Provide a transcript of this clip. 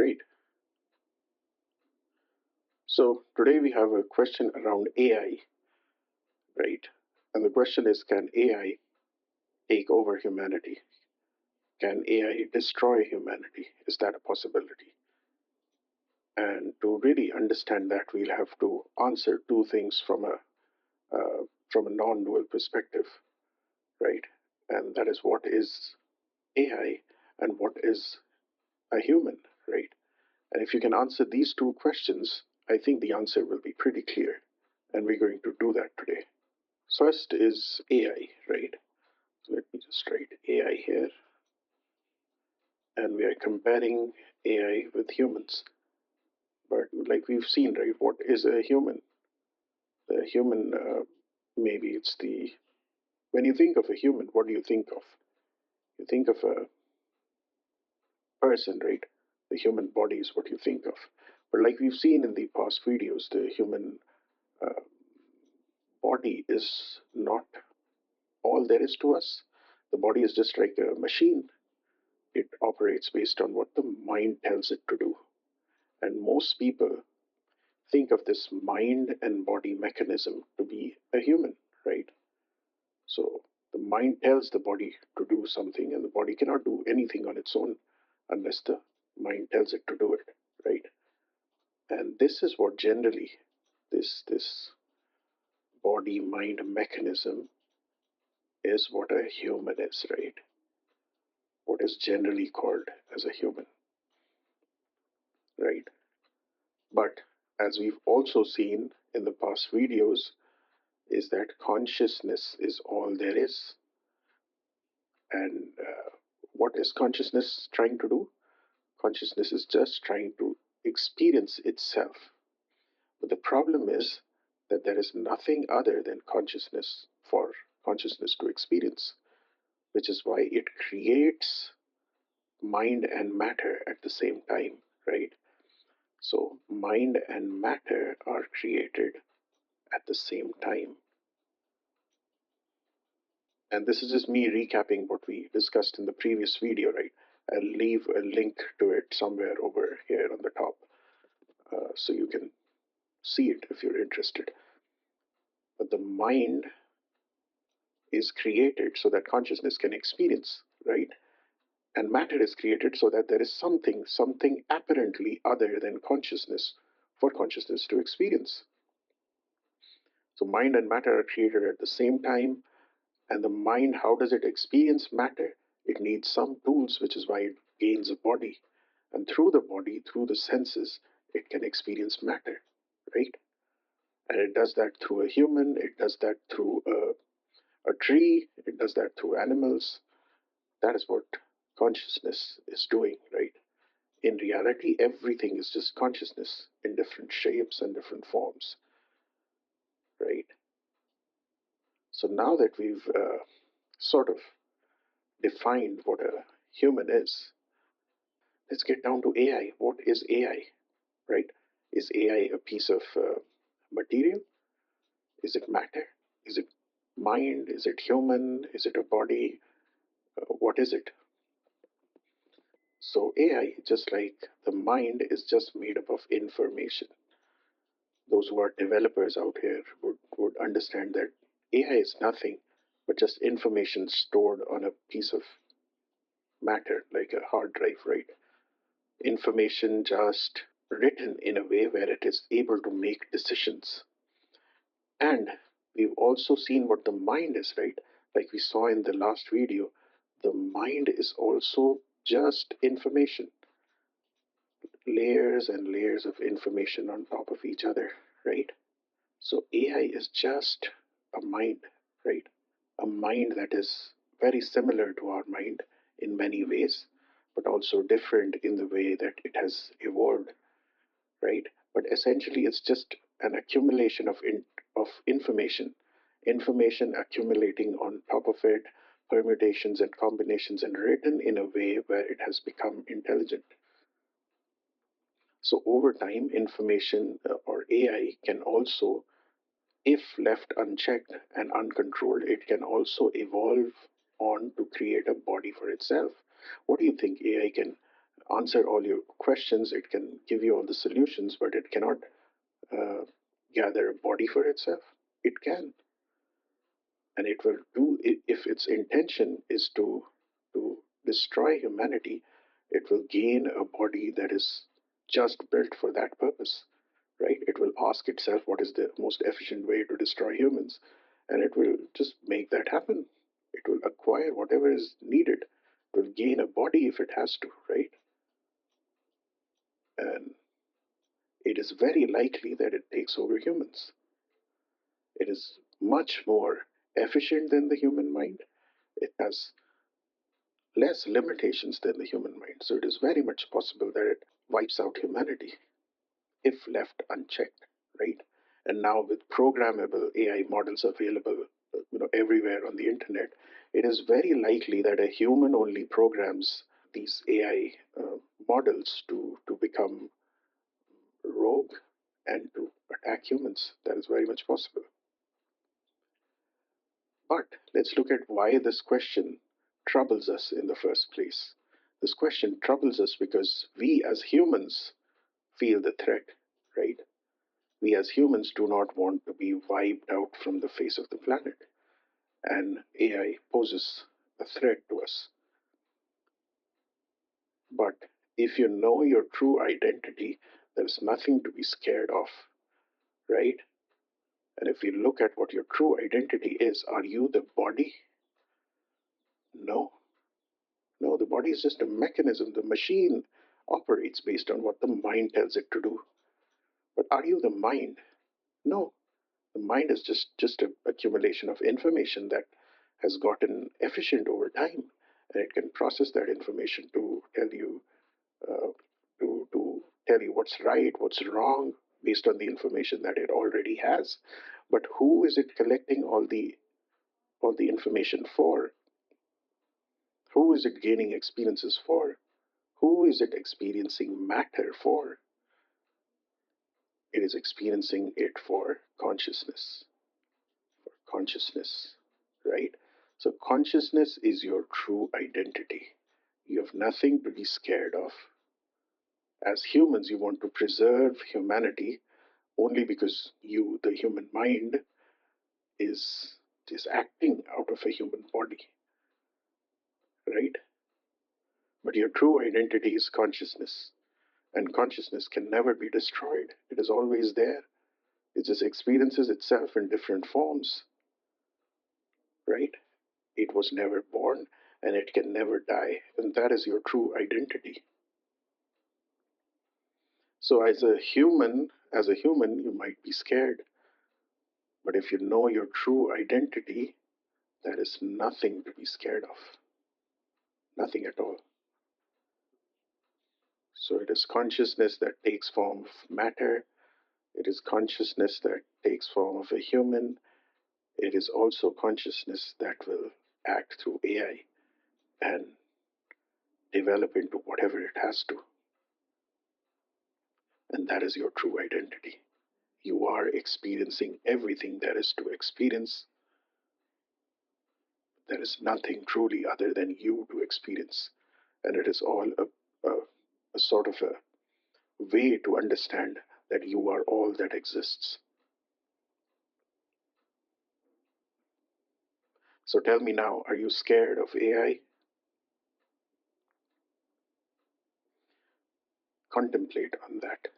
right? So today we have a question around AI, right? And the question is, can AI take over humanity? Can AI destroy humanity? Is that a possibility? And to really understand that, we'll have to answer two things from a non-dual perspective, right? And that is, what is AI and what is a human, right? And if you can answer these two questions, I think the answer will be pretty clear. And we're going to do that today. So first is AI, right? So let me just write AI here. And we are comparing AI with humans. But like we've seen, right, what is a human? The human, maybe it's the, when you think of a human, what do you think of? You think of a person, right? The human body is what you think of. But like we've seen in the past videos, the human uh, body is not all there is to us. The body is just like a machine. It operates based on what the mind tells it to do. And most people think of this mind and body mechanism to be a human, right? So the mind tells the body to do something, and the body cannot do anything on its own unless the mind tells it to do it, right? And this is what generally this body mind mechanism is what a human is, right? What is generally called as a human, right? But as we've also seen in the past videos, is that consciousness is all there is. And what is consciousness trying to do? Consciousness is just trying to experience itself. But the problem is that there is nothing other than consciousness for consciousness to experience, which is why it creates mind and matter at the same time, right? So mind and matter are created at the same time. And this is just me recapping what we discussed in the previous video, right? I'll leave a link to it somewhere over here on the top so you can see it if you're interested. But the mind is created so that consciousness can experience, right? And matter is created so that there is something apparently other than consciousness for consciousness to experience. So mind and matter are created at the same time. And the mind, how does it experience matter? It needs some tools, which is why it gains a body. And through the body, through the senses, it can experience matter, right? And it does that through a human, it does that through a tree, it does that through animals. That is what consciousness is doing, right? In reality, everything is just consciousness in different shapes and different forms, right? So now that we've sort of defined what a human is, let's get down to AI. What is AI, right? Is AI a piece of material? Is it matter? Is it mind? Is it human? Is it a body? What is it? So AI, just like the mind, is just made up of information. Those who are developers out here would understand that AI is nothing but just information stored on a piece of matter, like a hard drive, right? Information just written in a way where it is able to make decisions. And we've also seen what the mind is, right? Like we saw in the last video, the mind is also just information, layers and layers of information on top of each other, right? So AI is just a mind, right? A mind that is very similar to our mind in many ways, but also different in the way that it has evolved, right? But essentially, it's just an accumulation of information accumulating on top of it, permutations and combinations, and written in a way where it has become intelligent. So over time, information or AI can also, if left unchecked and uncontrolled, it can also evolve on to create a body for itself. What do you think AI can answer all your questions, it can give you all the solutions, but it cannot gather a body for itself. It can, and it will do it if its intention is to destroy humanity. It will gain a body that is just built for that purpose, right? It will ask itself what is the most efficient way to destroy humans, and it will just make that happen. It will acquire whatever is needed. It will gain a body if it has to, right? And it is very likely that it takes over humans. It is much more efficient than the human mind. It has less limitations than the human mind. So it is very much possible that it wipes out humanity if left unchecked, right? And now with programmable AI models available, everywhere on the internet, it is very likely that a human only programs these AI models to become rogue and to attack humans. That is very much possible. But let's look at why this question troubles us in the first place. This question troubles us because we as humans feel the threat, right? We as humans do not want to be wiped out from the face of the planet, and AI poses a threat to us. But if you know your true identity, there's nothing to be scared of, right? And if you look at what your true identity is, are you the body? No. No, the body is just a mechanism. The machine operates based on what the mind tells it to do. But are you the mind? No. The mind is just an accumulation of information that has gotten efficient over time, and it can process that information to tell you to tell you what's right, what's wrong, based on the information that it already has. But who is it collecting all the information for? Who is it gaining experiences for? Who is it experiencing matter for? It is experiencing it for consciousness. For consciousness, right? So, consciousness is your true identity. You have nothing to be scared of. As humans, you want to preserve humanity only because you, the human mind, is acting out of a human body, right? But your true identity is consciousness, and consciousness can never be destroyed. It is always there. It just experiences itself in different forms, right? It was never born and it can never die, and that is your true identity. So as a human, you might be scared, but if you know your true identity, there is nothing to be scared of. Nothing at all. So it is consciousness that takes form of matter. It is consciousness that takes form of a human. It is also consciousness that will act through AI and develop into whatever it has to. And that is your true identity. You are experiencing everything there is to experience. There is nothing truly other than you to experience. And it is all a sort of a way to understand that you are all that exists. So tell me now, are you scared of AI? Contemplate on that.